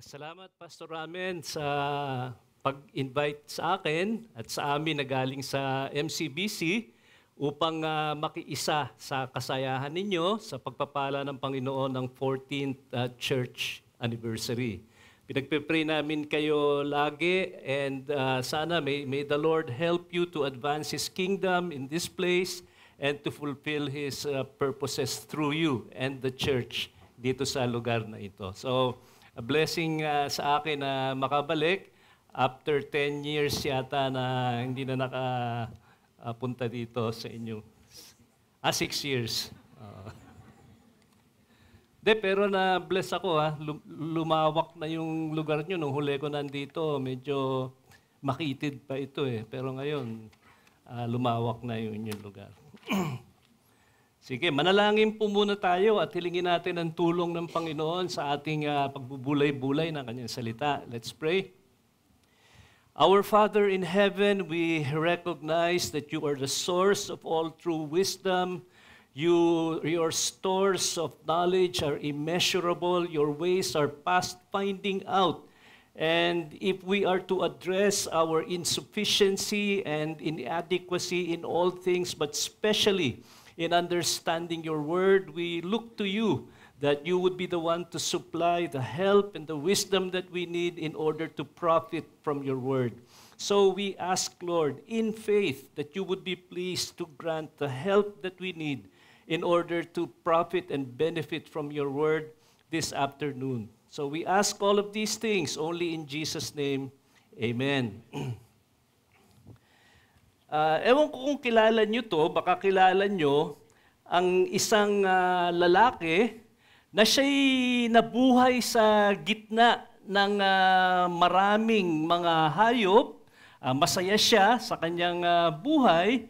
Salamat, Pastor Ramen, sa pag-invite sa akin at sa amin na galing sa MCBC upang makiisa sa kasayahan ninyo sa pagpapala ng Panginoon ng 14th Church Anniversary. Pinagpipray namin kayo lagi and sana may the Lord help you to advance His kingdom in this place and to fulfill His purposes through you and the church dito sa lugar na ito. So, a blessing sa akin na makabalik after 10 years yata na hindi na nakapunta dito sa inyo. 6 years. Pero na-bless ako lumawak na yung lugar nyo. Nung huli ko nandito, medyo makitid pa ito Pero ngayon, lumawak na yung inyong lugar. Sige, manalangin po muna tayo at hilingin natin ang tulong ng Panginoon sa ating pagbubulay-bulay ng Kanyang salita. Let's pray. Our Father in heaven, we recognize that you are the source of all true wisdom. Your stores of knowledge are immeasurable. Your ways are past finding out. And if we are to address our insufficiency and inadequacy in all things, but especially in understanding your word, we look to you that you would be the one to supply the help and the wisdom that we need in order to profit from your word. So we ask, Lord, in faith, that you would be pleased to grant the help that we need in order to profit and benefit from your word this afternoon. So we ask all of these things only in Jesus' name. Amen. Ewan ko kung kilala nyo to, baka kilala nyo ang isang lalaki na siya'y nabuhay sa gitna ng maraming mga hayop. Masaya siya sa kanyang buhay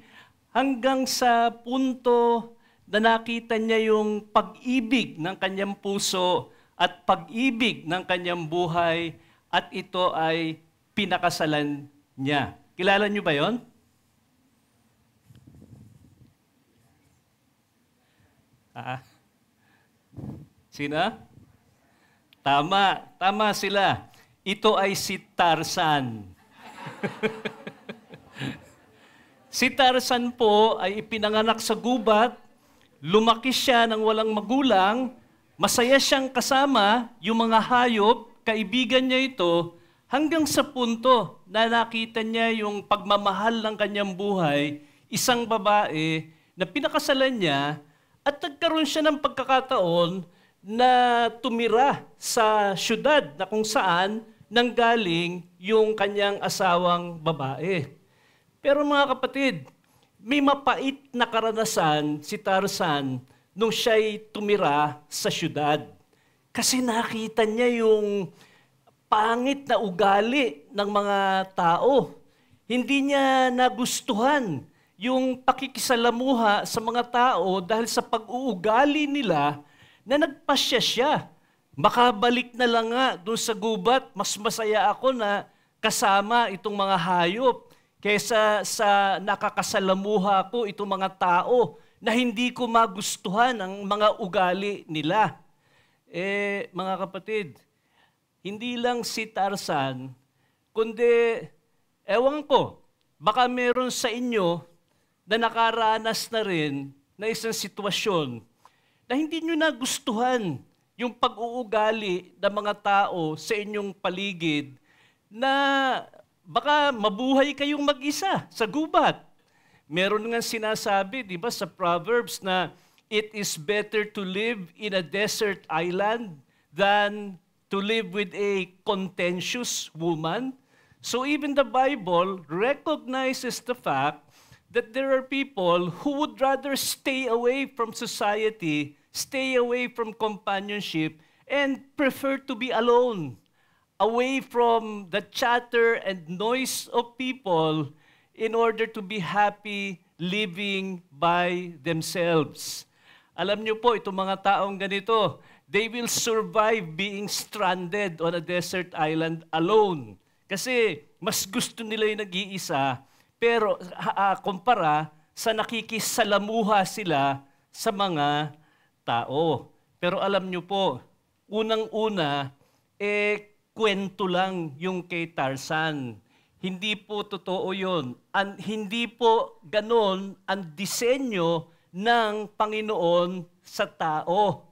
hanggang sa punto na nakita niya yung pag-ibig ng kanyang puso at pag-ibig ng kanyang buhay at ito ay pinakasalan niya. Kilala nyo ba yon? Sina? Tama sila. Ito ay si Tarzan. Si Tarzan po ay ipinanganak sa gubat, lumaki siya ng walang magulang, masaya siyang kasama yung mga hayop, kaibigan niya ito, hanggang sa punto na nakita niya yung pagmamahal ng kanyang buhay, isang babae na pinakasalan niya. At nagkaroon siya ng pagkakataon na tumira sa syudad na kung saan nanggaling yung kanyang asawang babae. Pero mga kapatid, may mapait na karanasan si Tarzan nung siya'y tumira sa syudad. Kasi nakita niya yung pangit na ugali ng mga tao. Hindi niya nagustuhan yung pakikisalamuha sa mga tao dahil sa pag-uugali nila na nagpasya siya. Makabalik na lang nga doon sa gubat, mas masaya ako na kasama itong mga hayop kaysa sa nakakasalamuha ko itong mga tao na hindi ko magustuhan ang mga ugali nila. Mga kapatid, hindi lang si Tarzan, kundi, ewan ko, baka meron sa inyo na nakaranas na rin na isang sitwasyon na hindi nyo nagustuhan yung pag-uugali ng mga tao sa inyong paligid na baka mabuhay kayong mag-isa sa gubat. Meron nga sinasabi, di ba, sa Proverbs na it is better to live in a desert island than to live with a contentious woman. So even the Bible recognizes the fact that there are people who would rather stay away from society, stay away from companionship, and prefer to be alone, away from the chatter and noise of people in order to be happy living by themselves. Alam niyo po, itong mga taong ganito, they will survive being stranded on a desert island alone. Kasi mas gusto nila yung nag-iisa, pero kumpara sa nakikisalamuha sila sa mga tao. Pero alam nyo po, unang-una, kwento lang yung kay Tarzan. Hindi po totoo yun. Hindi po ganon ang disenyo ng Panginoon sa tao.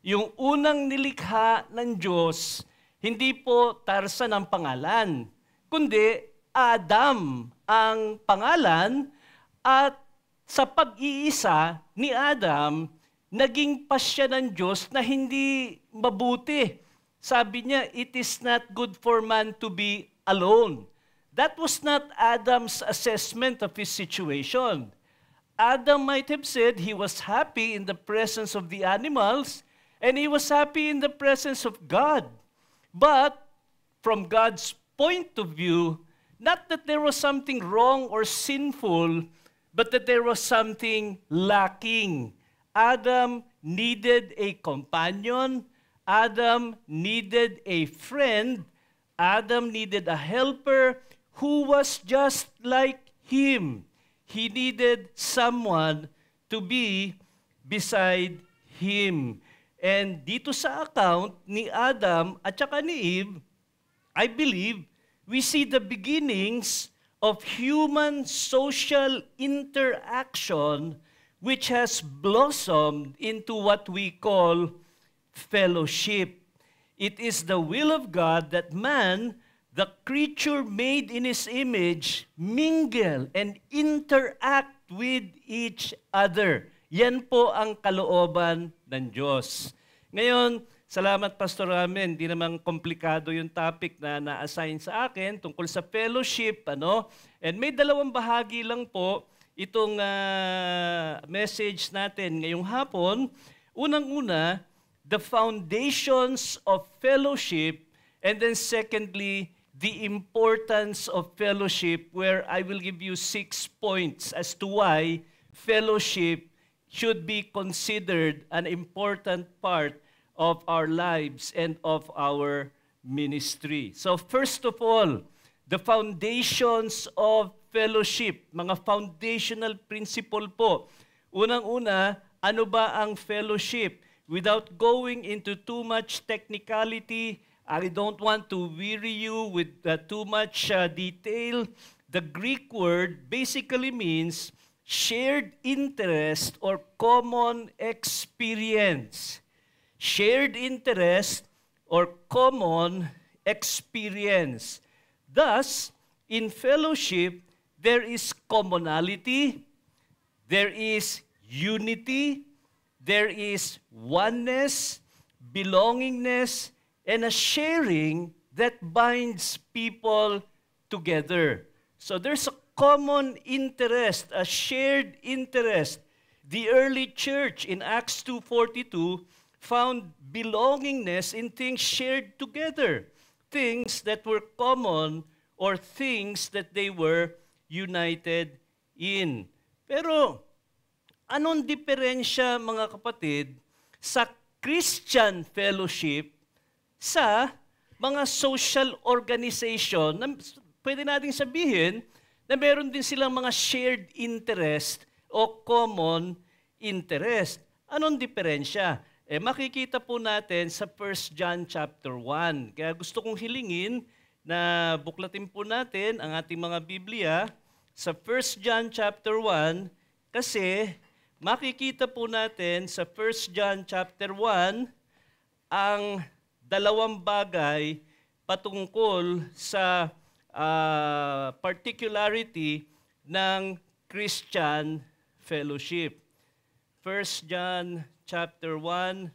Yung unang nilikha ng Diyos, hindi po Tarzan ang pangalan, kundi Adam ang pangalan, at sa pag-iisa ni Adam, naging pasya ng Diyos na hindi mabuti. Sabi niya, it is not good for man to be alone. That was not Adam's assessment of his situation. Adam might have said he was happy in the presence of the animals, and he was happy in the presence of God. But from God's point of view, not that there was something wrong or sinful, but that there was something lacking. Adam needed a companion. Adam needed a friend. Adam needed a helper who was just like him. He needed someone to be beside him. And dito sa account ni Adam at saka ni Eve, I believe we see the beginnings of human social interaction which has blossomed into what we call fellowship. It is the will of God that man, the creature made in His image, mingle and interact with each other. Yan po ang kalooban ng Diyos. Ngayon, salamat Pastor Ramen, hindi naman komplikado yung topic na na-assign sa akin tungkol sa fellowship. And may dalawang bahagi lang po itong message natin ngayong hapon. Unang-una, the foundations of fellowship, and then secondly, the importance of fellowship, where I will give you 6 points as to why fellowship should be considered an important part of our lives and of our ministry. So first of all, the foundations of fellowship, mga foundational principle po. Unang-una, ano ba ang fellowship? Without going into too much technicality, I don't want to weary you with too much detail. The Greek word basically means shared interest or common experience. Shared interest or common experience. Thus, in fellowship, there is commonality, there is unity, there is oneness, belongingness, and a sharing that binds people together. So there's a common interest, a shared interest. The early church in Acts 2:42 found belongingness in things shared together, things that were common or things that they were united in. Pero anong diferensya, mga kapatid, sa Christian fellowship sa mga social organization na pwede nating sabihin na meron din silang mga shared interest o common interest? Anong diferensya? Makikita po natin sa 1 John chapter 1. Kaya gusto kong hilingin na buklatin po natin ang ating mga Biblia sa 1 John chapter 1 kasi makikita po natin sa 1 John chapter 1 ang dalawang bagay patungkol sa particularity ng Christian fellowship. 1 John chapter 1.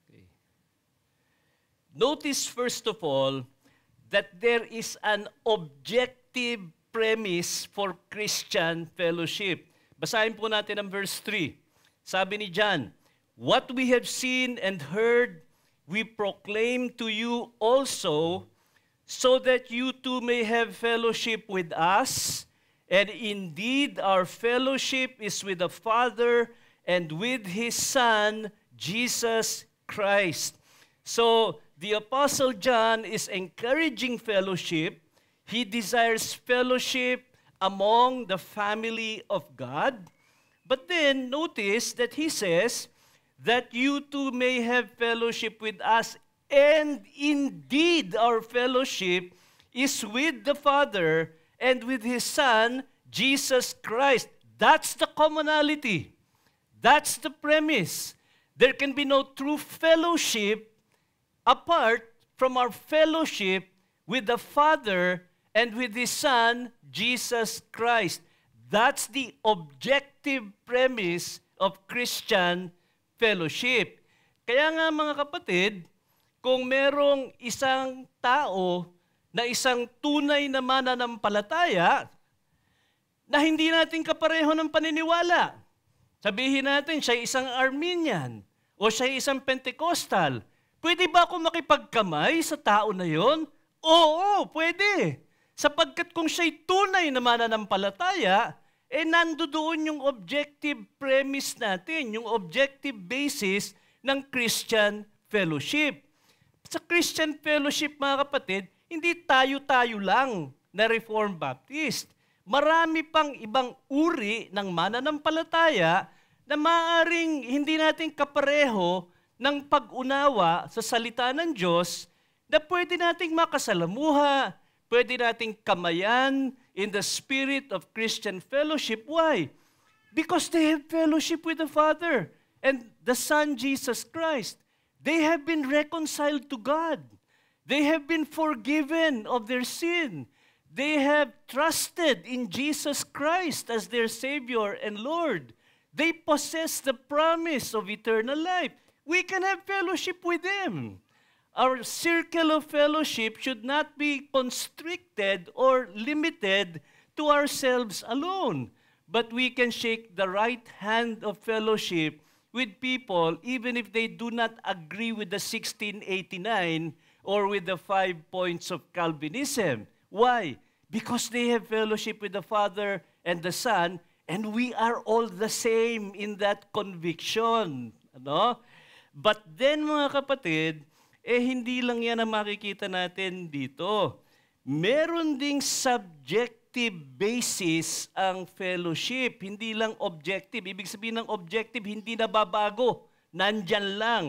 Okay. Notice first of all that there is an objective premise for Christian fellowship. Basahin po natin ang verse 3. Sabi ni John, "What we have seen and heard, we proclaim to you also, so that you too may have fellowship with us. And indeed, our fellowship is with the Father and with His Son, Jesus Christ." So, the Apostle John is encouraging fellowship. He desires fellowship among the family of God. But then, notice that he says, that you too may have fellowship with us, and indeed our fellowship is with the Father and with His Son, Jesus Christ. That's the commonality. That's the premise. There can be no true fellowship apart from our fellowship with the Father and with His Son, Jesus Christ. That's the objective premise of Christian fellowship. Kaya nga mga kapatid, kung merong isang tao na isang tunay na mananampalataya na hindi natin kapareho ng paniniwala, sabihin natin siya isang Arminian o siya isang Pentecostal, pwede ba ako makipagkamay sa tao na yon? Oo, pwede. Sapagkat kung siya'y tunay na mananampalataya, nandoon yung objective premise natin, yung objective basis ng Christian fellowship. Sa Christian fellowship, mga kapatid, hindi tayo-tayo lang na Reformed Baptist. Marami pang ibang uri ng mananampalataya na maaaring hindi natin kapareho ng pag-unawa sa salita ng Diyos na pwede nating makasalamuha, pwede nating kamayan in the spirit of Christian fellowship. Why? Because they have fellowship with the Father and the Son, Jesus Christ. They have been reconciled to God. They have been forgiven of their sin. They have trusted in Jesus Christ as their Savior and Lord. They possess the promise of eternal life. We can have fellowship with them. Our circle of fellowship should not be constricted or limited to ourselves alone, but we can shake the right hand of fellowship with people even if they do not agree with the 1689 or with the 5 points of Calvinism. Why? Because they have fellowship with the Father and the Son, and we are all the same in that conviction. Ano? But then, mga kapatid, hindi lang yan ang makikita natin dito. Meron ding subjective basis ang fellowship, hindi lang objective. Ibig sabihin ng objective, hindi nababago, nandyan lang.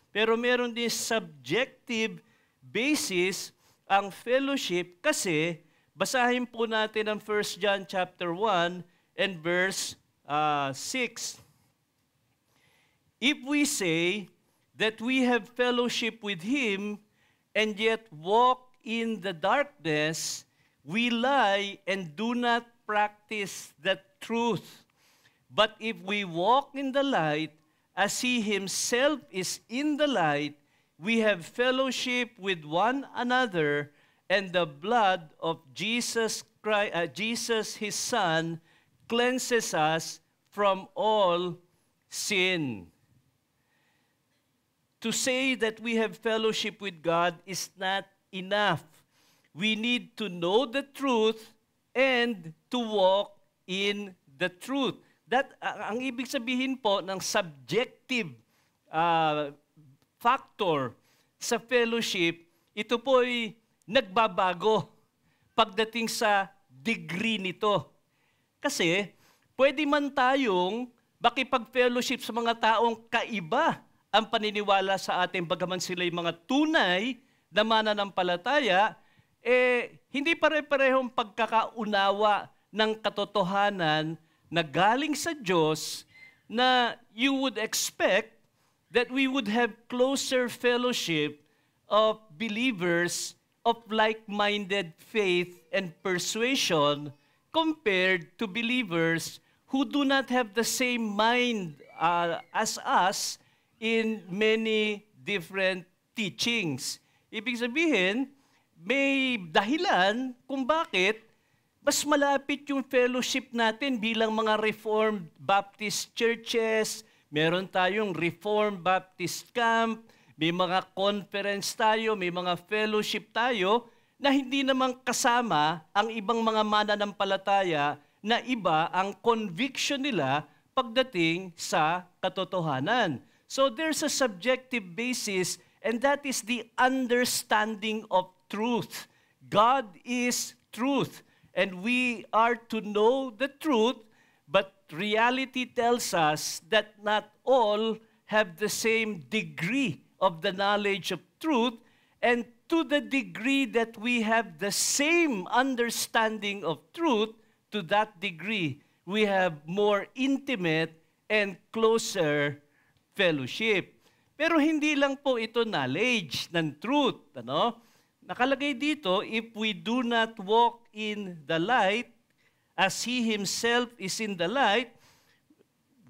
Pero meron din subjective basis ang fellowship kasi basahin po natin ang 1 John chapter 1 and verse 6. If we say that we have fellowship with Him and yet walk in the darkness, we lie and do not practice the truth. But if we walk in the light, as He Himself is in the light, we have fellowship with one another, and the blood of Jesus Christ, Jesus His Son, cleanses us from all sin. To say that we have fellowship with God is not enough. We need to know the truth and to walk in the truth. That ang ibig sabihin po ng subjective factor sa fellowship, ito po ay nagbabago pagdating sa degree nito. Kasi pwede man tayong makipag-fellowship sa mga taong kaiba ang paniniwala sa atin, bagaman sila'y mga tunay na mananampalataya, hindi pare-parehong pagkakaunawa ng katotohanan na galing sa Diyos na you would expect that we would have closer fellowship of believers of like-minded faith and persuasion compared to believers who do not have the same mind as us in many different teachings. Ibig sabihin, may dahilan kung bakit mas malapit yung fellowship natin bilang mga Reformed Baptist churches, meron tayong Reformed Baptist camp, may mga conference tayo, may mga fellowship tayo na hindi naman kasama ang ibang mga mananampalataya na iba ang conviction nila pagdating sa katotohanan. So there's a subjective basis, and that is the understanding of truth. God is truth, and we are to know the truth But reality tells us that not all have the same degree of the knowledge of truth, and to the degree that we have the same understanding of truth, to that degree, we have more intimate and closer fellowship. Pero hindi lang po ito knowledge ng truth. Ano? Nakalagay dito, if we do not walk in the light, as He Himself is in the light,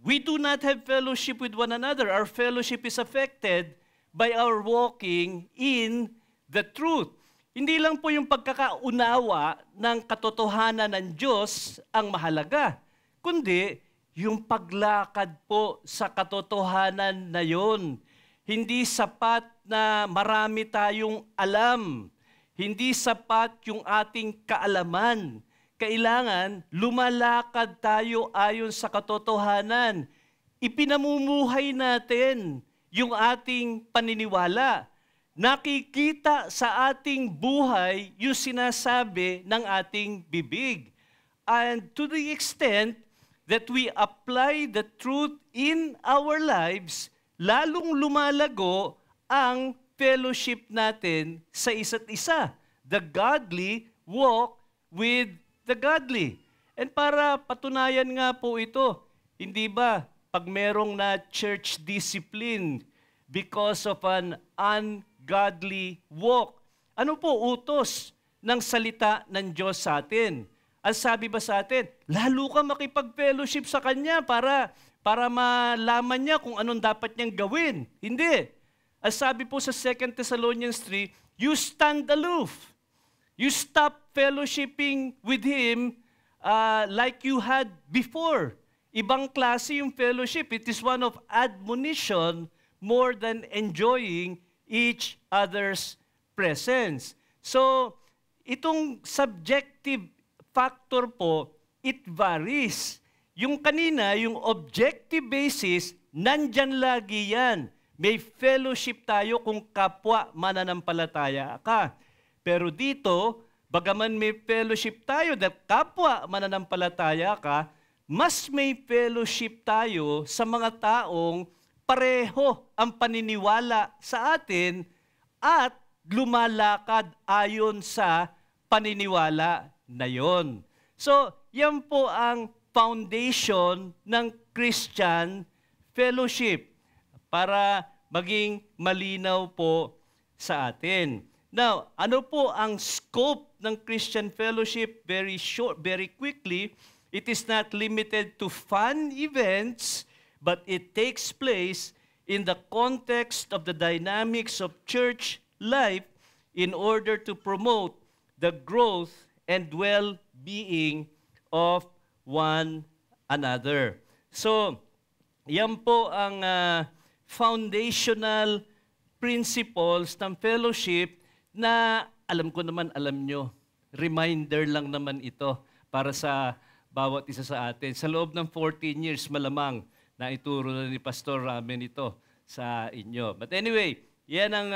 we do not have fellowship with one another. Our fellowship is affected by our walking in the truth. Hindi lang po yung pagkakaunawa ng katotohanan ng Diyos ang mahalaga, kundi yung paglakad po sa katotohanan na yon. Hindi sapat na marami tayong alam. Hindi sapat yung ating kaalaman. Kailangan lumalakad tayo ayon sa katotohanan. Ipinamumuhay natin yung ating paniniwala. Nakikita sa ating buhay yung sinasabi ng ating bibig. And to the extent that we apply the truth in our lives, lalong lumalago ang fellowship natin sa isa't isa. The godly walk with the godly. And para patunayan nga po ito, hindi ba, pag merong na church discipline because of an ungodly walk, ano po utos ng salita ng Diyos sa atin? Ang sabi ba sa atin, lalo ka makipag-fellowship sa Kanya para malaman niya kung anong dapat niyang gawin. Hindi. Ang sabi po sa 2 Thessalonians 3, you stand aloof. You stop fellowshipping with Him like you had before. Ibang klase yung fellowship. It is one of admonition more than enjoying each other's presence. So, itong subjective factor po, it varies. Yung kanina, yung objective basis, nandyan lagi yan. May fellowship tayo kung kapwa mananampalataya ka. Pero dito, bagaman may fellowship tayo na kapwa mananampalataya ka, mas may fellowship tayo sa mga taong pareho ang paniniwala sa atin at lumalakad ayon sa paniniwala na yon. So, yan po ang foundation ng Christian fellowship para maging malinaw po sa atin. Now, ano po ang scope ng Christian fellowship? Very short, very quickly, it is not limited to fun events, but it takes place in the context of the dynamics of church life in order to promote the growth and well-being of one another. So, yan po ang foundational principles ng fellowship na alam ko naman, alam nyo, reminder lang naman ito para sa bawat isa sa atin. Sa loob ng 14 years, malamang na ituro na ni Pastor Ramen ito sa inyo. But anyway, yan ang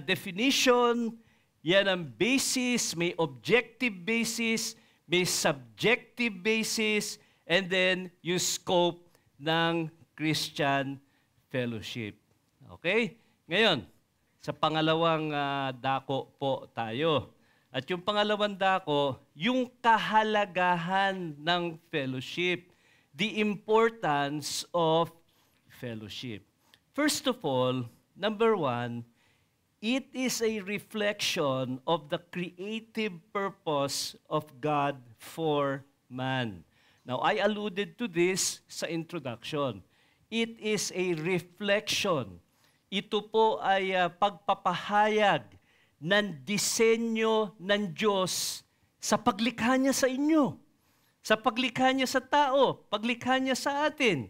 definition, yan ang basis, may objective basis, may subjective basis, and then yung scope ng Christian fellowship. Okay? Ngayon, sa pangalawang dako po tayo. At yung pangalawang dako, yung kahalagahan ng fellowship, the importance of fellowship. First of all, number one, it is a reflection of the creative purpose of God for man. Now, I alluded to this sa introduction. It is a reflection. Ito po ay pagpapahayag ng disenyo ng Diyos sa paglikha niya sa inyo, sa paglikha niya sa tao, paglikha niya sa atin.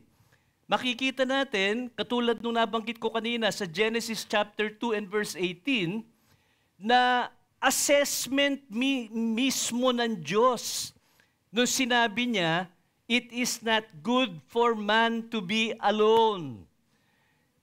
Makikita natin, katulad nung nabanggit ko kanina sa Genesis chapter 2 and verse 18, na assessment mismo ng Diyos nung sinabi niya, it is not good for man to be alone.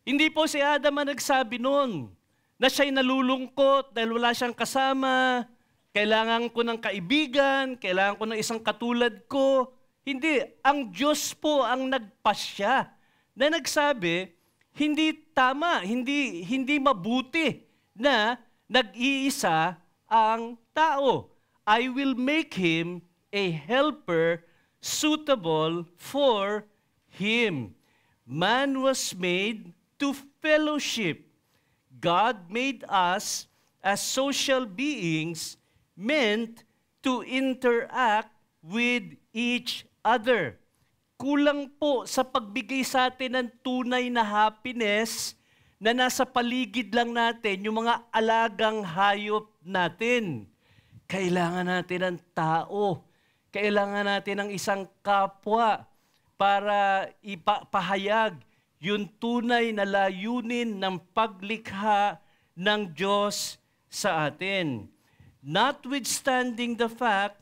Hindi po si Adam ang nagsabi noon na siya'y nalulungkot dahil wala siyang kasama, kailangan ko ng kaibigan, kailangan ko ng isang katulad ko. Hindi. Ang Diyos po ang nagpasya na nagsabi, hindi tama, hindi mabuti na nag-iisa ang tao. I will make him a helper suitable for him. Man was made to fellowship. God made us as social beings meant to interact with each other. Kulang po sa pagbigay sa atin ng tunay na happiness na nasa paligid lang natin, yung mga alagang hayop natin. Kailangan natin ng tao. Kailangan natin ng isang kapwa para ipahayag yung tunay na layunin ng paglikha ng Diyos sa atin. Notwithstanding the fact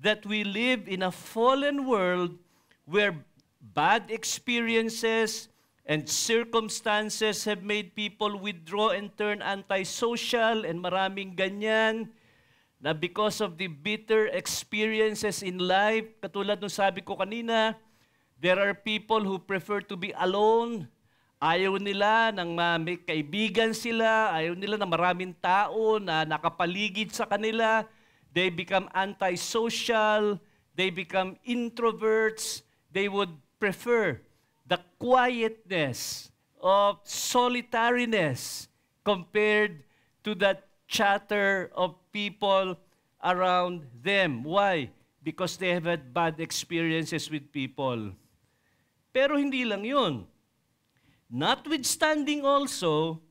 that we live in a fallen world where bad experiences and circumstances have made people withdraw and turn antisocial and maraming ganyan, na because of the bitter experiences in life, katulad nung sabi ko kanina, there are people who prefer to be alone. Ayaw nila ng may kaibigan sila, ayaw nila na maraming tao na nakapaligid sa kanila. They become antisocial, they become introverts, they would prefer the quietness of solitariness compared to that chatter of people around them. Why? Because they have had bad experiences with people. Pero hindi lang yun. Notwithstanding also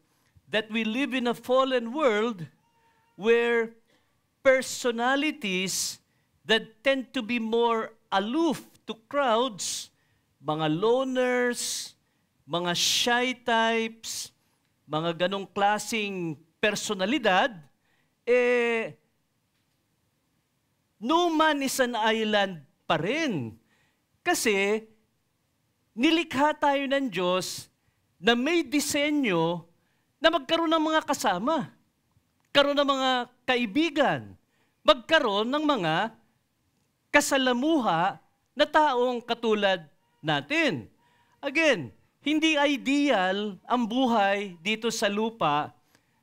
that we live in a fallen world where personalities that tend to be more aloof to crowds, mga loners, mga shy types, mga ganong klasing personalidad, no man is an island pa rin. Kasi nilikha tayo ng Diyos na may disenyo na magkaroon ng mga kasama, magkaroon ng mga kaibigan, magkaroon ng mga kasalamuha na taong katulad natin. Again, hindi ideal ang buhay dito sa lupa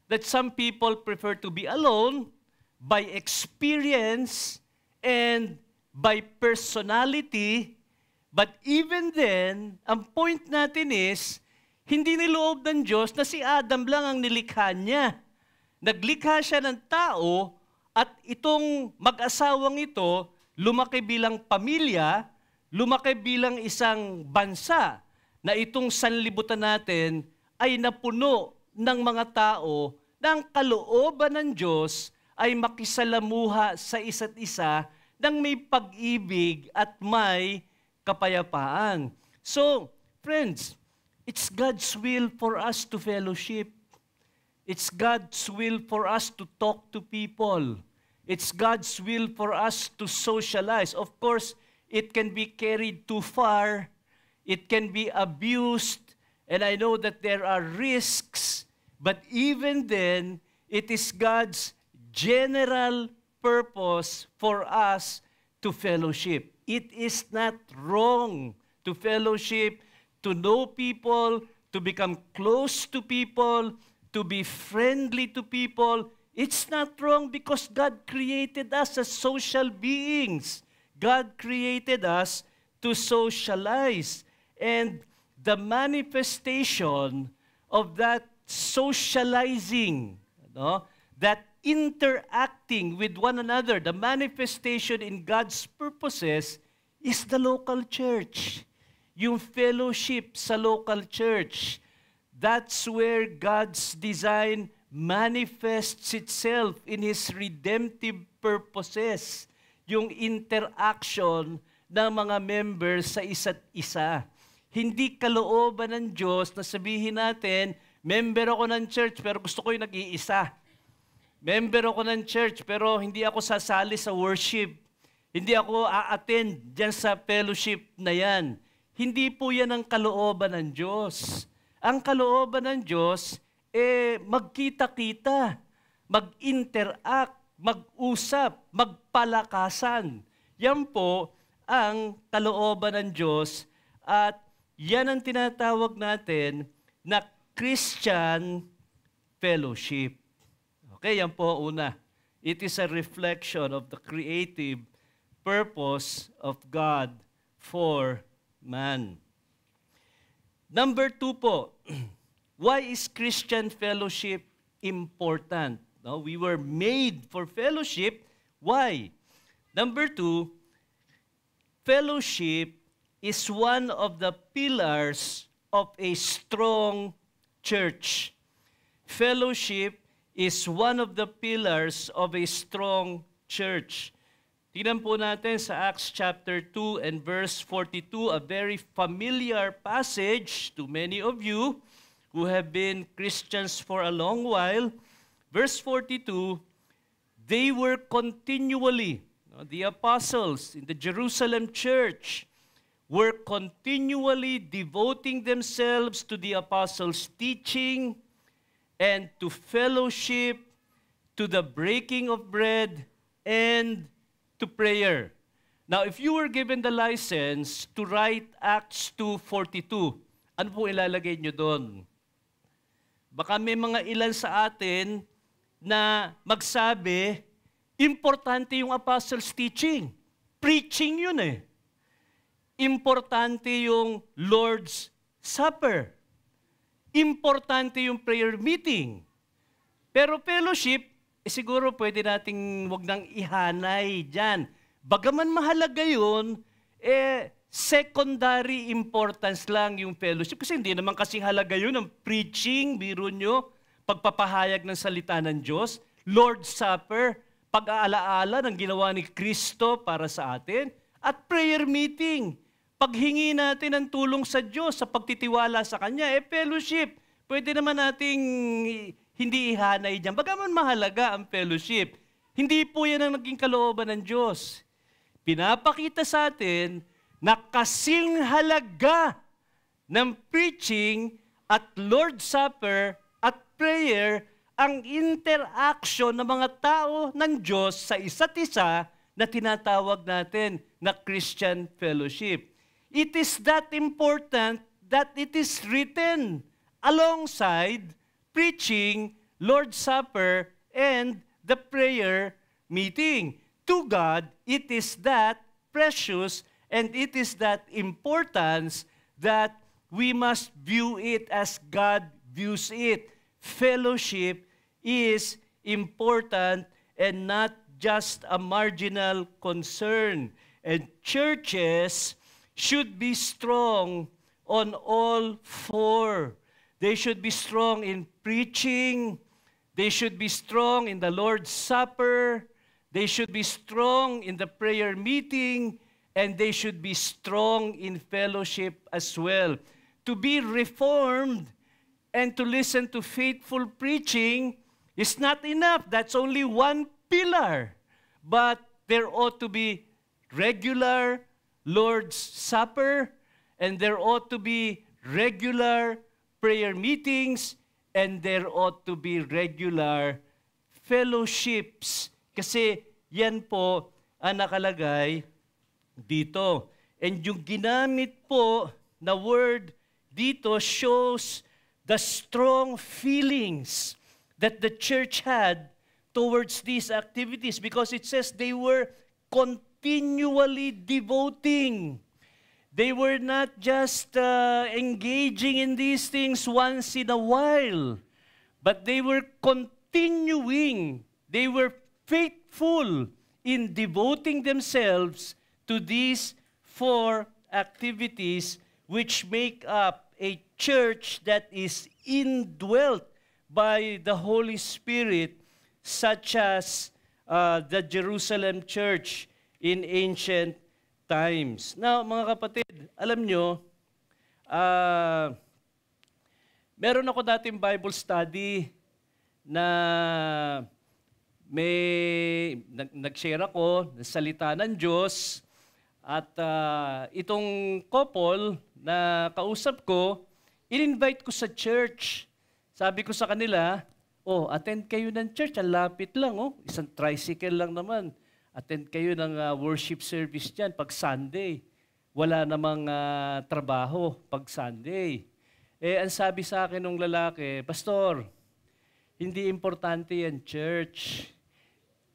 that some people prefer to be alone by experience and by personality. But even then, ang point natin is, hindi niloob ng Diyos na si Adam lang ang nilikha niya. Naglikha siya ng tao at itong mag-asawang ito, lumaki bilang pamilya, lumaki bilang isang bansa na itong sanlibutan natin ay napuno ng mga tao na ang kalooban ng Diyos ay makisalamuha sa isa't isa ng may pag-ibig at may kapayapaan. So, friends, it's God's will for us to fellowship. It's God's will for us to talk to people. It's God's will for us to socialize. Of course, it can be carried too far. It can be abused. And I know that there are risks. But even then, it is God's general purpose for us to fellowship. It is not wrong to fellowship, to know people, to become close to people, to be friendly to people. It's not wrong because God created us as social beings. God created us to socialize. And the manifestation of that socializing, that interacting with one another, the manifestation in God's purposes is the local church. Yung fellowship sa local church. That's where God's design manifests itself in His redemptive purposes. Yung interaction ng mga members sa isa't isa. Hindi kalooban ng Diyos na sabihin natin, member ako ng church pero gusto ko yung nag-iisa. Member ako ng church pero hindi ako sasali sa worship. Hindi ako a-attend dyan sa fellowship na yan. Hindi po yan ang kalooban ng Diyos. Ang kalooban ng Diyos, magkita-kita, mag-interact, mag-usap, magpalakasan. Yan po ang kalooban ng Diyos at yan ang tinatawag natin na Christian fellowship. Okay, yan po una. It is a reflection of the creative purpose of God for man. Number 2 po, why is Christian fellowship important? No, we were made for fellowship. Why? Number 2, fellowship is one of the pillars of a strong church. Fellowship is one of the pillars of a strong church. Tingnan po natin sa Acts chapter 2 and verse 42, a very familiar passage to many of you who have been Christians for a long while. Verse 42, they were continually, the apostles in the Jerusalem church were continually devoting themselves to the apostles' teaching and to fellowship, to the breaking of bread, and to prayer. Now, if you were given the license to write Acts 2:42, ano po ilalagay nyo doon? Baka may mga ilan sa atin na magsabi, importante yung apostles' teaching. Preaching yun eh. Importante yung Lord's Supper. Importante yung prayer meeting. Pero fellowship, siguro pwede nating wag nang ihanay dyan. Bagaman mahalaga yun, secondary importance lang yung fellowship. Kasi hindi naman kasing halaga yun ang preaching, biro nyo, pagpapahayag ng salita ng Diyos, Lord's Supper, pag-aalaala ng ginawa ni Kristo para sa atin, at prayer meeting. Paghingi natin ng tulong sa Diyos sa pagtitiwala sa Kanya, fellowship. Pwede naman nating hindi ihanay dyan. Bagaman mahalaga ang fellowship, hindi po yan ang naging kalooban ng Diyos. Pinapakita sa atin na kasing halaga ng preaching at Lord's Supper at prayer ang interaction ng mga tao ng Diyos sa isa't isa na tinatawag natin na Christian fellowship. It is that important that it is written alongside preaching, Lord's Supper, and the prayer meeting. To God, it is that precious and it is that importance that we must view it as God views it. Fellowship is important and not just a marginal concern. And churches should be strong on all four. They should be strong in preaching. They should be strong in the Lord's Supper. They should be strong in the prayer meeting. And they should be strong in fellowship as well. To be reformed and to listen to faithful preaching is not enough. That's only one pillar. But there ought to be regular Lord's Supper, and there ought to be regular prayer meetings, and there ought to be regular fellowships. Kasi yan po ang nakalagay dito. And yung ginamit po na word dito shows the strong feelings that the church had towards these activities because it says they were continually devoting. They were not just engaging in these things once in a while, but they were continuing. They were faithful in devoting themselves to these four activities which make up a church that is indwelt by the Holy Spirit, such as the Jerusalem church in ancient times. Now, mga kapatid, alam nyo, meron ako dating Bible study na nag-share ako ng salita ng Diyos at itong couple na kausap ko, in-invite ko sa church. Sabi ko sa kanila, attend kayo ng church, ang lapit lang, isang tricycle lang naman. attend kayo ng worship service dyan pag Sunday. Wala namang trabaho pag Sunday. Ang sabi sa akin ng lalaki, Pastor, hindi importante yan, church.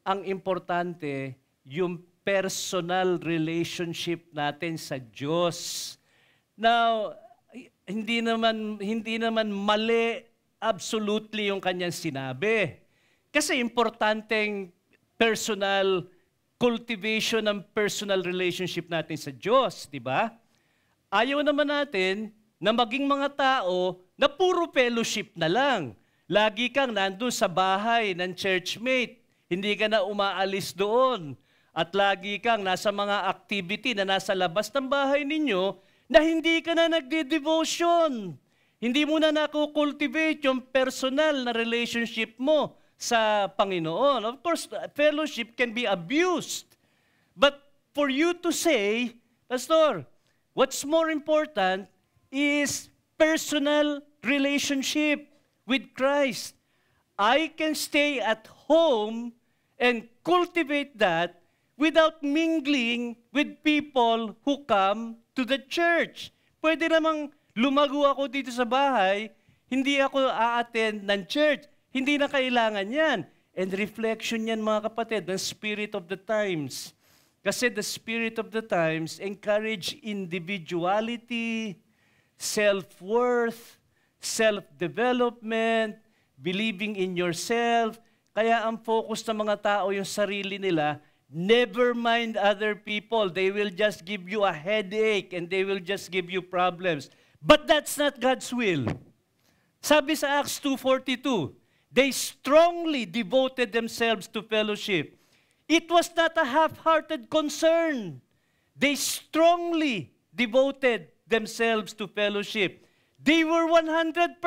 Ang importante, yung personal relationship natin sa Diyos. Now, hindi naman mali absolutely yung kanyang sinabi. Kasi importanteng personal cultivation ng personal relationship natin sa Diyos, di ba? Ayaw naman natin na maging mga tao na puro fellowship na lang. Lagi kang nandun sa bahay ng churchmate, hindi ka na umaalis doon. At lagi kang nasa mga activity na nasa labas ng bahay ninyo na hindi ka na nagde-devotion. Hindi mo na nakukultivate yung personal na relationship mo sa Panginoon. Of course, fellowship can be abused. But for you to say, Pastor, what's more important is personal relationship with Christ. I can stay at home and cultivate that without mingling with people who come to the church. Pwede namang lumago ako dito sa bahay, hindi ako a-attend ng church. Hindi na kailangan yan. And reflection yan, mga kapatid, ng spirit of the times. Kasi the spirit of the times encourage individuality, self-worth, self-development, believing in yourself. Kaya ang focus ng mga tao yung sarili nila, never mind other people. They will just give you a headache and they will just give you problems. But that's not God's will. Sabi sa Acts 2:42, they strongly devoted themselves to fellowship. It was not a half-hearted concern. They strongly devoted themselves to fellowship. They were 100%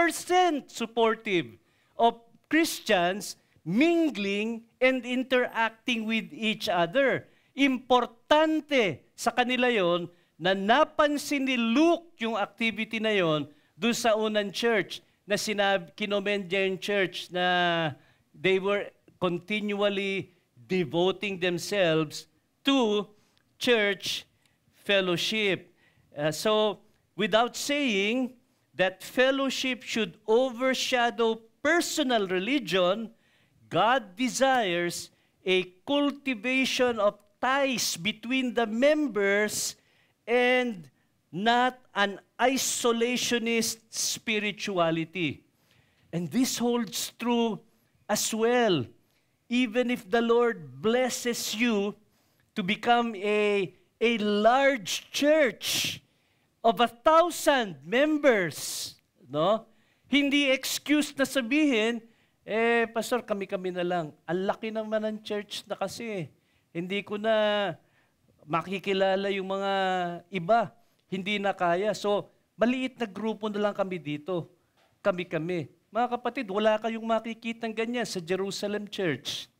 supportive of Christians mingling and interacting with each other. Importante sa kanila yon na napansin ni Luke yung activity na yon doon sa unang church na kinommend niya yung church na they were continually devoting themselves to church fellowship. So, without saying that fellowship should overshadow personal religion, God desires a cultivation of ties between the members and not an isolationist spirituality. And this holds true as well. Even if the Lord blesses you to become a large church of 1,000 members, no? Hindi excuse na sabihin, Pastor, kami-kami na lang. Ang laki naman ng church na kasi. Hindi ko na makikilala yung mga iba. Hindi na kaya. So, maliit na grupo na lang kami dito. Kami-kami. Mga kapatid, wala kayong makikitang ganyan sa Jerusalem Church.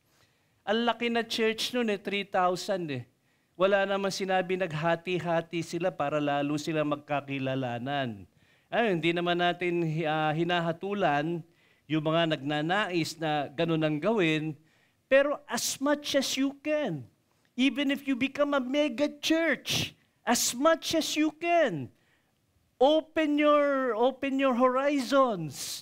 Ang laki na church nun 3,000 Wala naman sinabi naghati-hati sila para lalo sila magkakilalanan. Hindi naman natin hinahatulan yung mga nagnanais na ganun ang gawin, pero as much as you can, even if you become a mega church, as much as you can, open your horizons,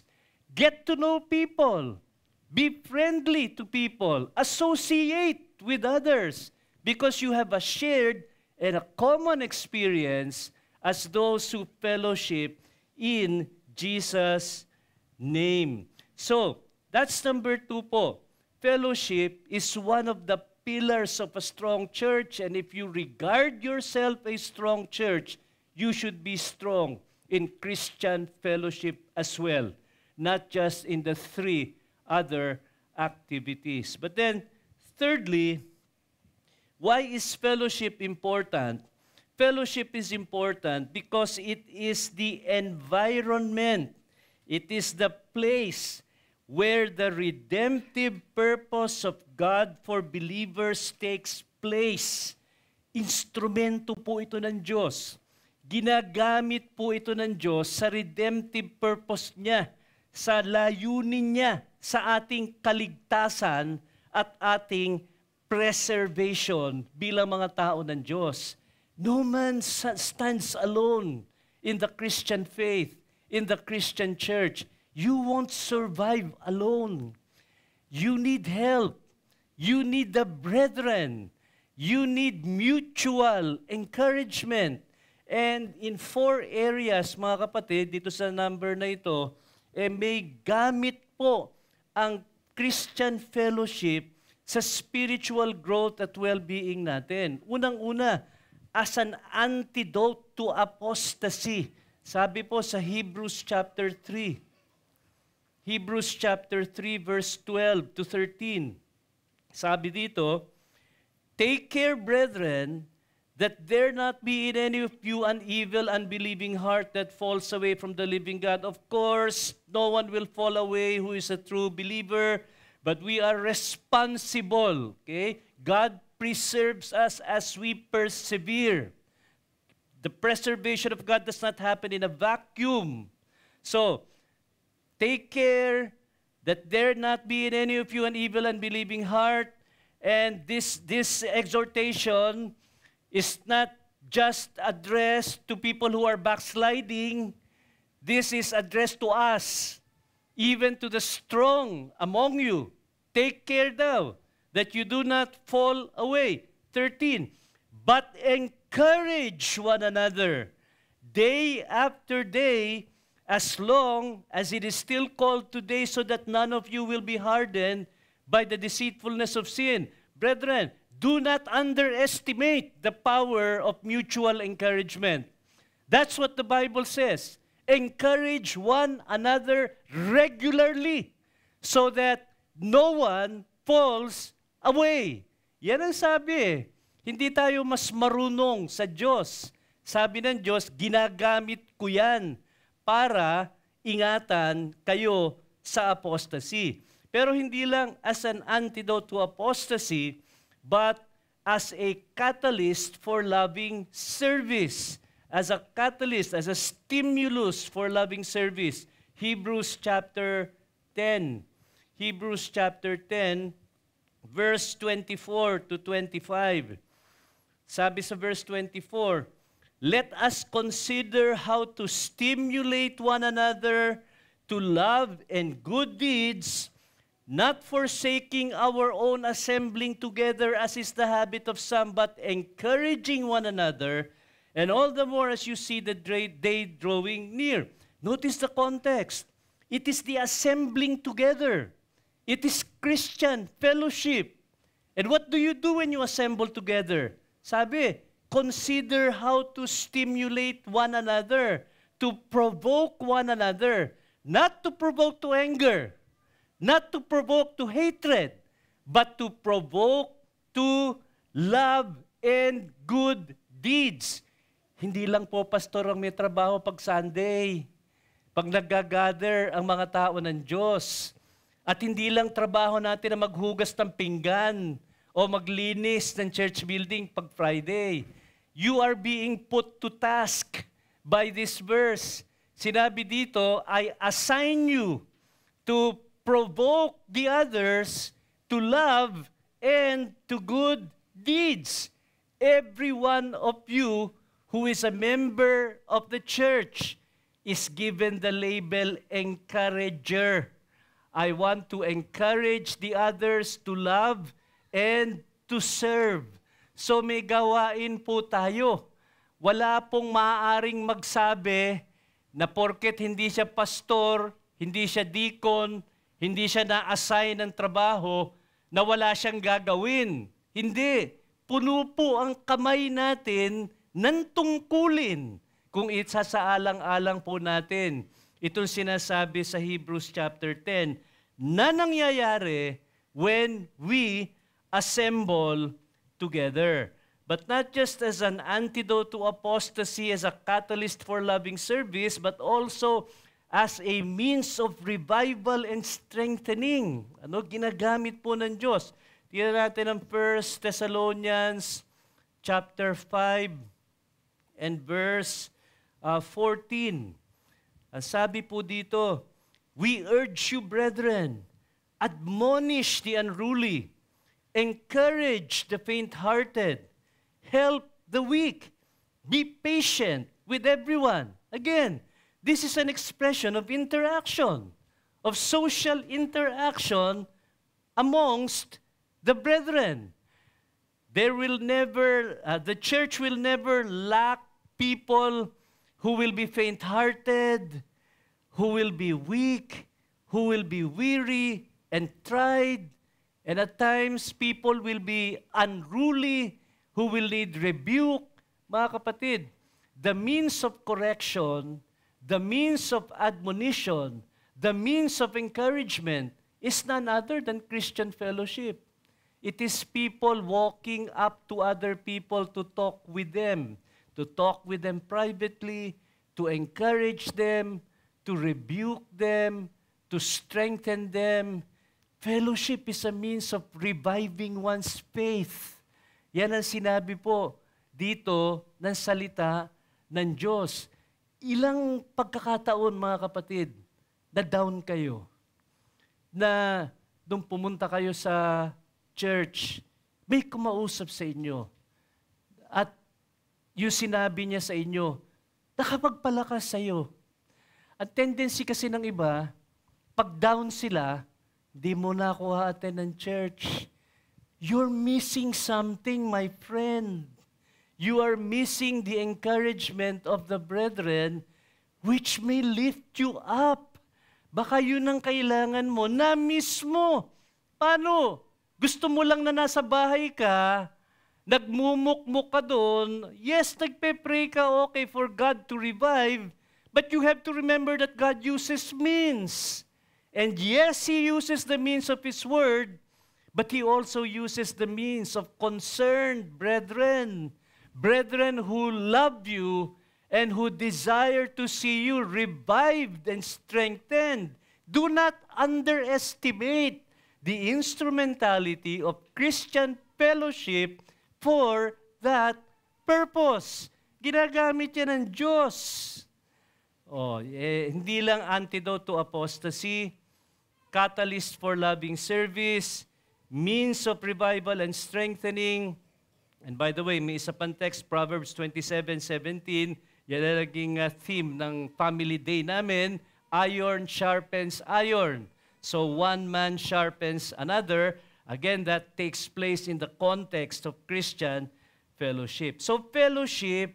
get to know people, be friendly to people, associate with others, because you have a shared and a common experience as those who fellowship in Jesus' name. So, that's number 2 po. Fellowship is one of the pillars of a strong church, and if you regard yourself a strong church, you should be strong in Christian fellowship as well, not just in the 3 other activities. But then, thirdly, why is fellowship important? Fellowship is important because it is the environment. It is the place where the redemptive purpose of God for believers takes place. Instrumento po ito ng Diyos. Ginagamit po ito ng Diyos sa redemptive purpose niya, sa layunin niya, sa ating kaligtasan at ating preservation bilang mga tao ng Diyos. No man stands alone in the Christian faith, in the Christian church. You won't survive alone. You need help. You need the brethren. You need mutual encouragement. And in 4 areas, mga kapatid, dito sa number na ito, may gamit po ang Christian fellowship sa spiritual growth at well-being natin. Unang-una, as an antidote to apostasy. Sabi po sa Hebrews chapter 3. Hebrews chapter 3 verse 12 to 13. Sabi dito, "Take care, brethren, that there not be in any of you an evil, unbelieving heart that falls away from the living God." Of course, no one will fall away who is a true believer, but we are responsible. Okay? God preserves us as we persevere. The preservation of God does not happen in a vacuum. So, take care that there not be in any of you an evil, unbelieving heart. And this exhortation is not just addressed to people who are backsliding. This is addressed to us, even to the strong among you. Take care thou that you do not fall away. 13, but encourage one another day after day, as long as it is still called today, so that none of you will be hardened by the deceitfulness of sin. Brethren, do not underestimate the power of mutual encouragement. That's what the Bible says. Encourage one another regularly so that no one falls away. Yan ang sabi. Hindi tayo mas marunong sa Diyos. Sabi ng Diyos, ginagamit ko yan para ingatan kayo sa apostasy. Pero hindi lang as an antidote to apostasy, but as a catalyst for loving service. As a catalyst, as a stimulus for loving service. Hebrews chapter 10. Hebrews chapter 10, verse 24 to 25. Sabi sa verse 24, "Let us consider how to stimulate one another to love and good deeds, not forsaking our own assembling together as is the habit of some, but encouraging one another, and all the more as you see the day drawing near." Notice the context. It is the assembling together. It is Christian fellowship. And what do you do when you assemble together? Sabi, consider how to stimulate one another, to provoke one another, not to provoke to anger, not to provoke to hatred, but to provoke to love and good deeds. Hindi lang po, pastor, ang may trabaho pag Sunday, pag nag-gather ang mga tao ng Diyos. At hindi lang trabaho natin na maghugas ng pinggan o maglinis ng church building pag Friday. You are being put to task by this verse. Sinabi dito, I assign you to provoke the others to love and to good deeds. Every one of you who is a member of the church is given the label encourager. I want to encourage the others to love and to serve. So may gawain po tayo. Wala pong maaaring magsabi na porket hindi siya pastor, hindi siya deacon, hindi siya na-assign ng trabaho, na wala siyang gagawin. Hindi. Puno po ang kamay natin ng tungkulin kung isasaalang-alang po natin. Itong sinasabi sa Hebrews chapter 10 na nangyayari when we assemble together. But not just as an antidote to apostasy, as a catalyst for loving service, but also as a means of revival and strengthening. Ano ginagamit po ng Diyos? Tingnan natin ang 1 Thessalonians chapter 5 and verse 14. Ang sabi po dito, "We urge you, brethren, admonish the unruly, encourage the faint-hearted, help the weak, be patient with everyone. Again, this is an expression of interaction, of social interaction amongst the brethren. The church will never lack people who will be faint-hearted, who will be weak, who will be weary and tried, and at times people will be unruly, who will need rebuke. Mga kapatid, the means of correction, the means of admonition, the means of encouragement is none other than Christian fellowship. It is people walking up to other people to talk with them privately, to encourage them, to rebuke them, to strengthen them. Fellowship is a means of reviving one's faith. Yan ang sinabi po dito ng salita ng Diyos. Ilang pagkakataon, mga kapatid, na down kayo, na nung pumunta kayo sa church, may kumausap sa inyo. At yung sinabi niya sa inyo, nakapagpalakas sa iyo. Ang tendency kasi ng iba, pag down sila, di mo na ako attend ng church. You're missing something, my friend. You are missing the encouragement of the brethren which may lift you up. Baka yun ang kailangan mo, na-miss mo. Paano? Gusto mo lang na nasa bahay ka, nagmumukmuk ka doon, yes, nagpe-pray ka, okay, for God to revive, but you have to remember that God uses means. And yes, He uses the means of His Word, but He also uses the means of concerned brethren, brethren who love you and who desire to see you revived and strengthened. Do not underestimate the instrumentality of Christian fellowship for that purpose. Ginagamit yan ng Diyos. Hindi lang antidote to apostasy, catalyst for loving service, means of revival and strengthening. And by the way, may isa pang text, Proverbs 27:17, yan ang naging theme ng family day namin, iron sharpens iron. So one man sharpens another. Again, that takes place in the context of Christian fellowship. So fellowship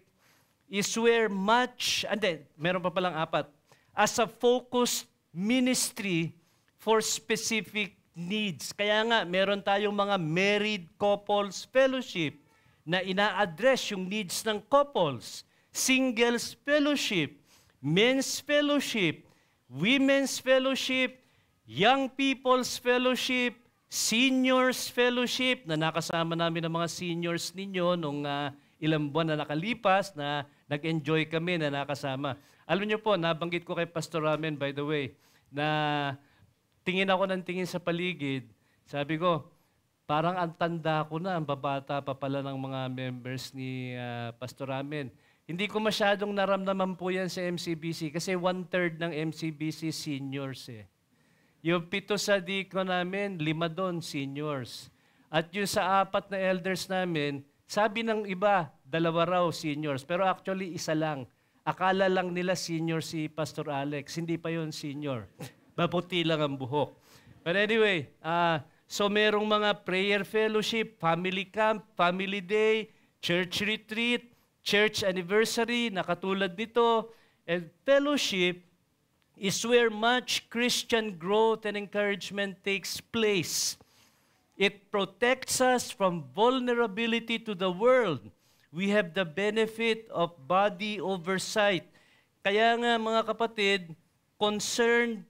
is where meron pa palang 4, as a focused ministry for specific needs. Kaya nga, meron tayong mga married couples fellowship na ina-address yung needs ng couples, singles fellowship, men's fellowship, women's fellowship, young people's fellowship, seniors fellowship, na nakasama namin ng mga seniors ninyo nung ilang buwan na nakalipas na nag-enjoy kami na nakasama. Alam niyo po, nabanggit ko kay Pastor Ramen, by the way, na tingin ako ng tingin sa paligid, sabi ko, parang ang tanda ko na, ang babata pa pala ng mga members ni Pastor Ramen. Hindi ko masyadong naramdaman po yan sa MCBC kasi 1/3 ng MCBC seniors eh. Yung 7 sa deacon namin, 5 doon seniors. At yung sa 4 na elders namin, sabi ng iba, 2 raw seniors. Pero actually, 1 lang. Akala lang nila senior si Pastor Alex. Hindi pa yon senior. Maputi lang ang buhok. But anyway, so merong mga prayer fellowship, family camp, family day, church retreat, church anniversary, na katulad nito. And fellowship is where much Christian growth and encouragement takes place. It protects us from vulnerability to the world. We have the benefit of body oversight. Kaya nga mga kapatid, concerned,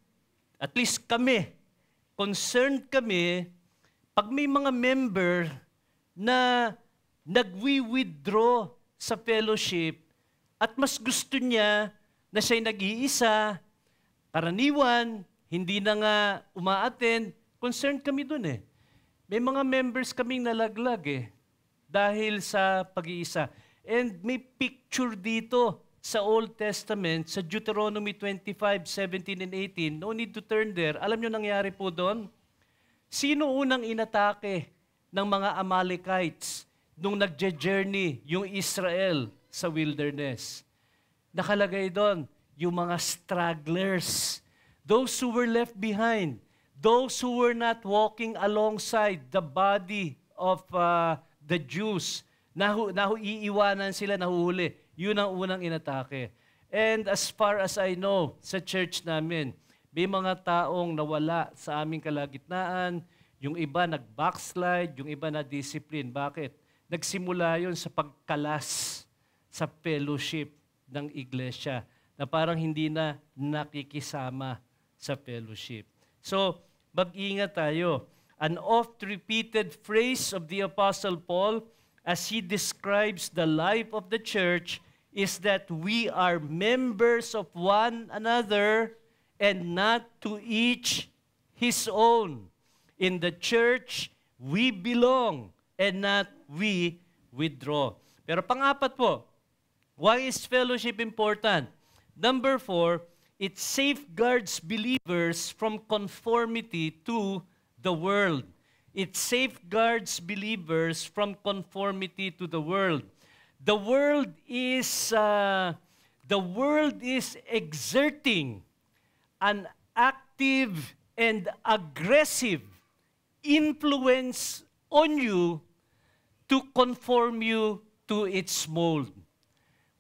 at least kami, concerned kami pag may mga member na nagwi-withdraw sa fellowship at mas gusto niya na siya'y nag-iisa, karaniwan, hindi na nga uma-attend, concerned kami dun eh. May mga members kaming nalaglag eh, dahil sa pag-iisa. And may picture dito sa Old Testament, sa Deuteronomy 25:17 and 18. No need to turn there. Alam nyo nangyari po doon? Sino unang inatake ng mga Amalekites nung nagje-journey yung Israel sa wilderness. Nakalagay doon yung mga stragglers, those who were left behind, those who were not walking alongside the body of the Jews. Iiwanan sila, nahuhuli. Yun ang unang inatake. And as far as I know, sa church namin, may mga taong nawala sa aming kalagitnaan, yung iba nag-backslide, yung iba na-discipline. Bakit? Nagsimula yun sa pagkalas sa fellowship ng iglesia na parang hindi na nakikisama sa fellowship. So, mag-ingat tayo. An oft-repeated phrase of the Apostle Paul as he describes the life of the church is that we are members of one another and not to each his own. In the church, we belong and not we withdraw. Pero pang-apat po, why is fellowship important? Number 4, it safeguards believers from conformity to the world. It safeguards believers from conformity to the world. The world is exerting an active and aggressive influence on you to conform you to its mold.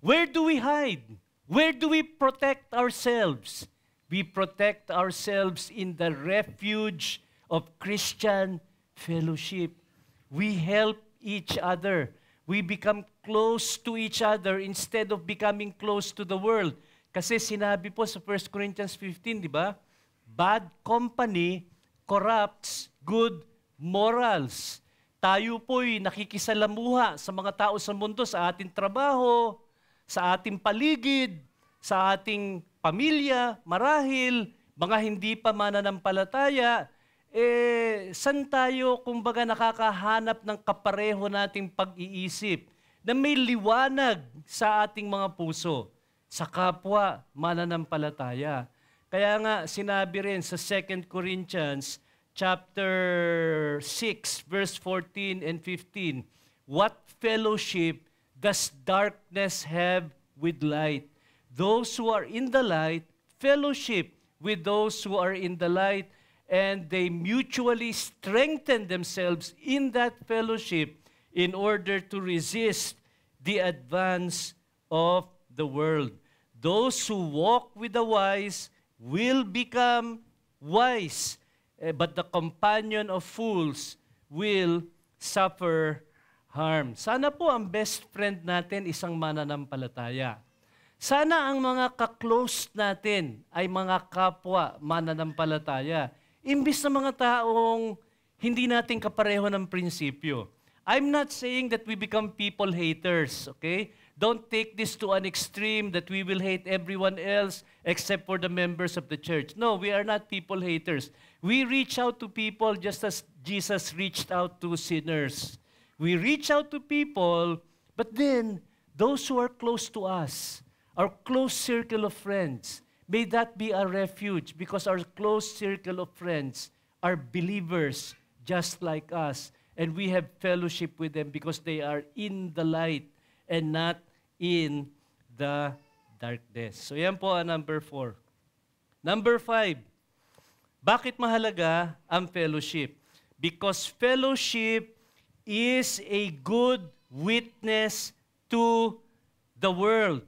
Where do we hide? Where do we protect ourselves? We protect ourselves in the refuge of Christian fellowship. We help each other. We become close to each other instead of becoming close to the world. Kasi sinabi po sa 1 Corinthians 15, di ba? Bad company corrupts good morals. Tayo po'y nakikisalamuha sa mga tao sa mundo, sa ating trabaho, sa ating paligid, sa ating pamilya, marahil, mga hindi pa mananampalataya, saan tayo kumbaga nakakahanap ng kapareho nating pag-iisip na may liwanag sa ating mga puso, sa kapwa mananampalataya. Kaya nga sinabi rin sa 2 Corinthians chapter 6 verse 14 and 15, what fellowship does darkness have with light? Those who are in the light fellowship with those who are in the light, and they mutually strengthen themselves in that fellowship in order to resist the advance of the world. Those who walk with the wise will become wise, but the companion of fools will suffer harm. Sana po ang best friend natin isang mananampalataya. Sana ang mga ka-close natin ay mga kapwa mananampalataya. Imbis na mga taong hindi natin kapareho ng prinsipyo. I'm not saying that we become people haters, okay? Don't take this to an extreme that we will hate everyone else except for the members of the church. No, we are not people haters. We reach out to people just as Jesus reached out to sinners. We reach out to people, but then those who are close to us, our close circle of friends, may that be our refuge because our close circle of friends are believers just like us, and we have fellowship with them because they are in the light and not in the darkness. So yan po ang number 4. Number 5, bakit mahalaga ang fellowship? Because fellowship is a good witness to the world.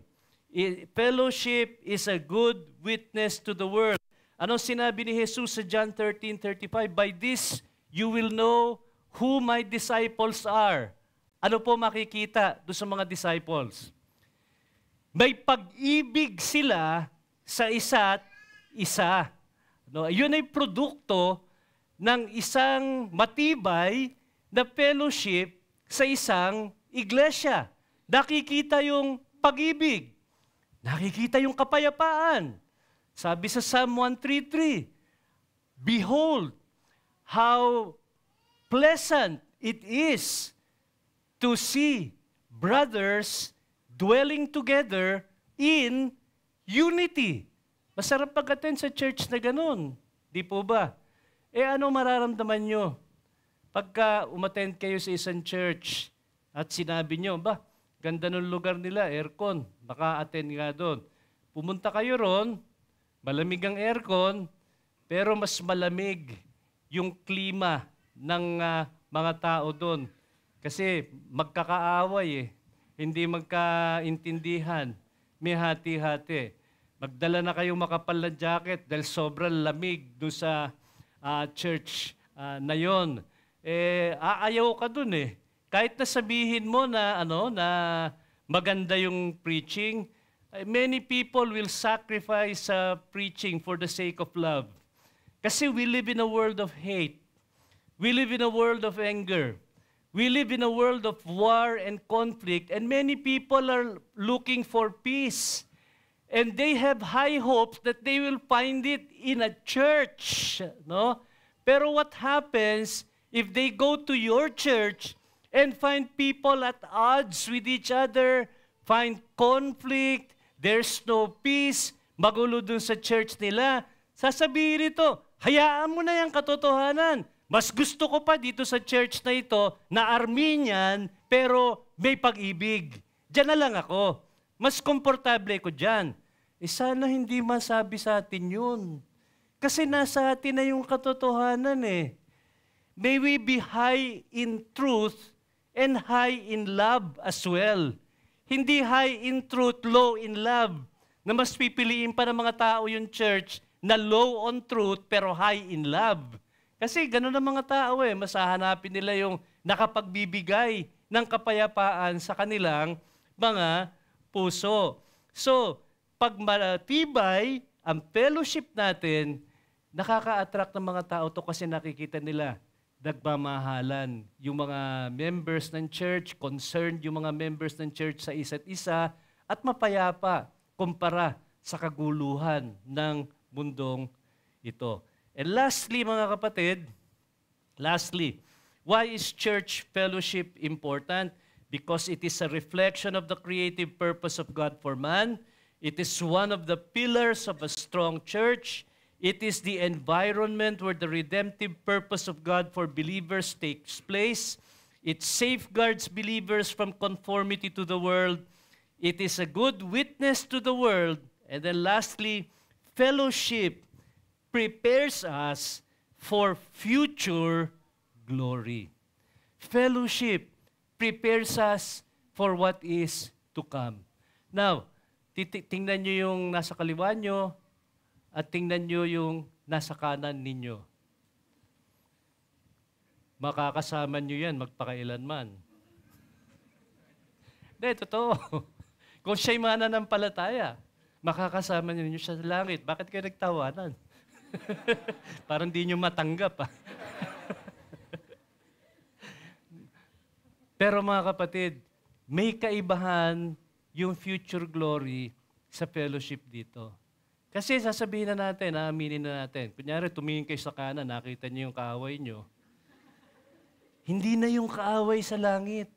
Fellowship is a good witness to the world. Ano sinabi ni Jesus sa John 13:35? By this you will know who my disciples are. Ano po makikita doon sa mga disciples? May pag-ibig sila sa isa't isa. No, yun ay produkto ng isang matibay na fellowship sa isang iglesia. Nakikita yung pag-ibig. Nakikita yung kapayapaan. Sabi sa Psalm 133, behold, how pleasant it is to see brothers dwelling together in unity. Masarap pag-attend sa church na ganun. Di po ba? Ano mararamdaman nyo? Pagka umattend kayo sa isang church at sinabi nyo, ganda ng lugar nila, aircon, baka attend nga doon. Pumunta kayo ron, malamig ang aircon, pero mas malamig yung klima ng mga tao doon. Kasi magkakaaway hindi magkaintindihan, may hati-hati. Magdala na kayong makapal na jacket dahil sobrang lamig doon sa church na yon. Aayaw ka dun Kahit na sabihin mo na maganda yung preaching, many people will sacrifice preaching for the sake of love. Kasi we live in a world of hate. We live in a world of anger. We live in a world of war and conflict, and many people are looking for peace. And they have high hopes that they will find it in a church, no? Pero what happens if they go to your church and find people at odds with each other, find conflict, there's no peace, magulo dun sa church nila? Sasabihin ito, hayaan mo na yung katotohanan. Mas gusto ko pa dito sa church na ito na Armenian pero may pag-ibig. Diyan na lang ako. Mas komportable ko dyan. Sana hindi masabi sa atin yun. Kasi nasa atin na yung katotohanan May we be high in truth and high in love as well. Hindi high in truth, low in love. Na mas pipiliin pa ng mga tao yung church na low on truth pero high in love. Kasi gano'n ang mga tao mas hahanapin nila yung nakapagbibigay ng kapayapaan sa kanilang mga puso. So, pag matibay ang fellowship natin, nakaka-attract ng mga tao to kasi nakikita nila nagmamahalan yung mga members ng church, concerned yung mga members ng church sa isa't isa, at mapayapa kumpara sa kaguluhan ng mundong ito. And lastly, mga kapatid, why is church fellowship important? Because it is a reflection of the creative purpose of God for man. It is one of the pillars of a strong church. It is the environment where the redemptive purpose of God for believers takes place. It safeguards believers from conformity to the world. It is a good witness to the world. And then lastly, fellowship prepares us for future glory. Fellowship prepares us for what is to come. Now, tingnan nyo yung nasa kaliwa nyo, at tingnan nyo yung nasa kanan ninyo. Makakasama nyo yan magpakailanman. Hindi, totoo. Kung siya'y mananampalataya, makakasama nyo siya sa langit. Bakit kayo nagtawanan? Parang di nyo matanggap. Pero mga kapatid, may kaibahan yung future glory sa fellowship dito. Kasi sasabihin na natin, aaminin na natin. Kunyari, tumingin kayo sa kanan, nakita niyo yung kaaway niyo. Hindi na yung kaaway sa langit.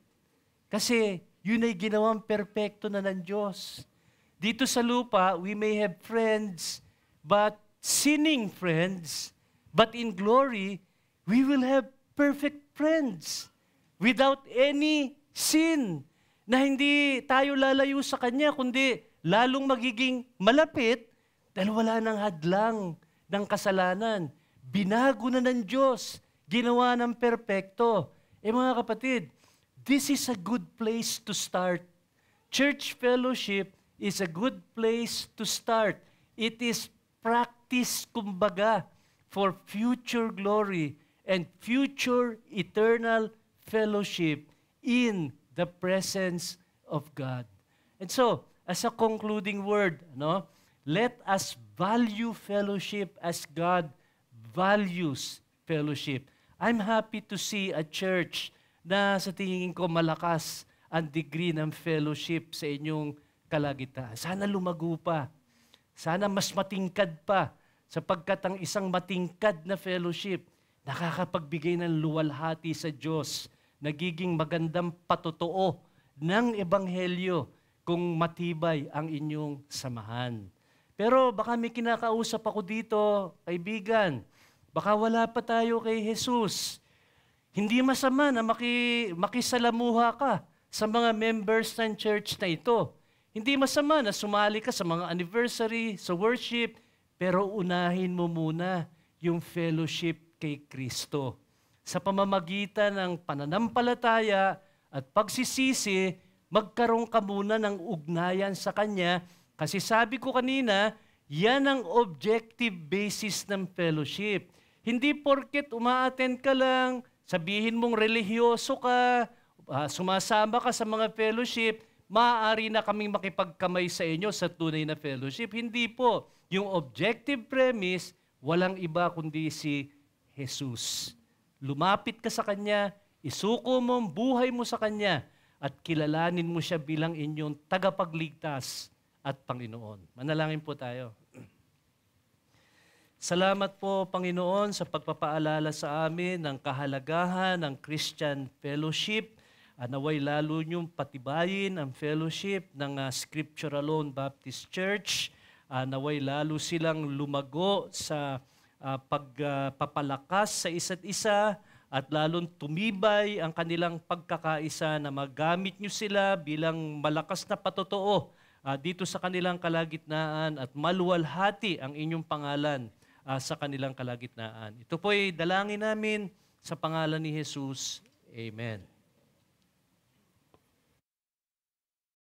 Kasi yun ay ginawang perpekto na ng Diyos. Dito sa lupa, we may have friends, but sinning friends. But in glory, we will have perfect friends without any sin. Na hindi tayo lalayo sa Kanya, kundi lalong magiging malapit dahil wala nang hadlang ng kasalanan. Binago na ng Diyos. Ginawa ng perpekto. Mga kapatid, this is a good place to start. Church fellowship is a good place to start. It is practice, kumbaga, for future glory and future eternal fellowship in the presence of God. And so, as a concluding word, let us value fellowship as God values fellowship. I'm happy to see a church na sa tingin ko malakas ang degree ng fellowship sa inyong kalagitnaan. Sana lumago pa. Sana mas matingkad pa, sapagkat ang isang matingkad na fellowship nakakapagbigay ng luwalhati sa Diyos, nagiging magandang patotoo ng Ebanghelyo kung matibay ang inyong samahan. Pero baka may kinakausap ako dito, kaibigan. Baka wala pa tayo kay Jesus. Hindi masama na makisalamuha ka sa mga members ng church na ito. Hindi masama na sumali ka sa mga anniversary, sa worship, pero unahin mo muna yung fellowship kay Kristo. Sa pamamagitan ng pananampalataya at pagsisisi, magkaroon ka muna ng ugnayan sa Kanya. Kasi sabi ko kanina, yan ang objective basis ng fellowship. Hindi porket umaattend ka lang, sabihin mong religyoso ka, sumasama ka sa mga fellowship, maaari na kaming makipagkamay sa inyo sa tunay na fellowship. Hindi po. Yung objective premise, walang iba kundi si Jesus. Lumapit ka sa Kanya, isuko mo ang buhay mo sa Kanya, at kilalanin mo siya bilang inyong tagapagligtas at Panginoon. Manalangin po tayo. Salamat po, Panginoon, sa pagpapaalala sa amin ng kahalagahan ng Christian fellowship. Naway lalo niyong patibayin ang fellowship ng Scripture Alone Baptist Church. Naway lalo silang lumago sa pagpapalakas sa isa't isa at lalong tumibay ang kanilang pagkakaisa na magamit niyo sila bilang malakas na patotoo dito sa kanilang kalagitnaan at maluwalhati ang inyong pangalan sa kanilang kalagitnaan. Ito po ay dalangin namin sa pangalan ni Jesus. Amen.